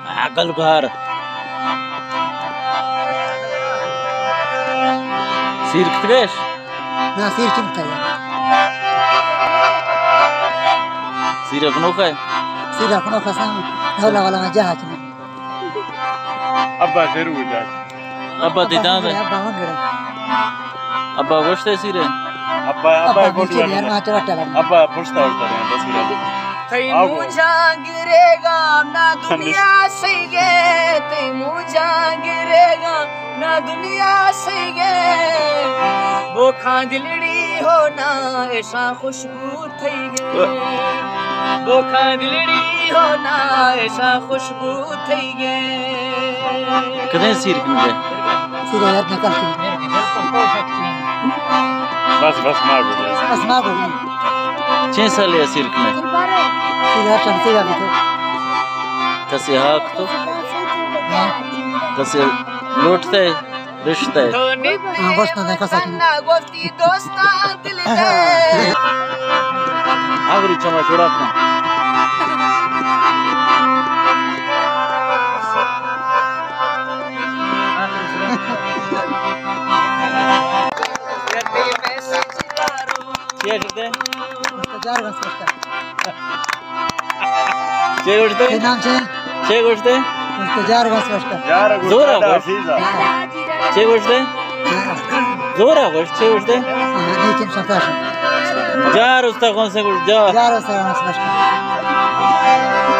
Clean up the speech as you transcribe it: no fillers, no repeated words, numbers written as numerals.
Akal bahar. Sir kitgesh? Na sir kim kaya? Sir apno ka? Sir apno ka sam. Hawla wala ma jahat ni. Abba zerur jat. Abba didan hai. Abba mangre. Abba goshte sir hai. Abba नीचे यार वहाँ चला टला Abba pushta ushta rahe hain 10 minute. तई मुझा गिरेगा ना दुनिया सही है तई मुझा गिरेगा ना दुनिया सही है वो खांदिलड़ी हो ना ऐसा खुशबू थई है वो खांदिलड़ी हो ना ऐसा खुशबू थई है Kade sir kinge? sir यार निकल के Bas mago. बस मार बोली 6 saal ya sir kine. sir यार शमसे या तो Kasi haq to. Kasi lootte rishte. हाँ बस ना देखा सकी ना गोफ्ती दोस्तान दिल दे Agri chama choda apna. Kya करते हैं? जार बस करता छह गोश्ते? ये नाम से छह गोश्ते? जार बस करता Yar Zora gurda boş. fiza. छह गोश्ते? जोरा गोश्त छह गोश्ते? हाँ नहीं किम संताश जार उस्ता कौन से गोश्त जा? जार बस करता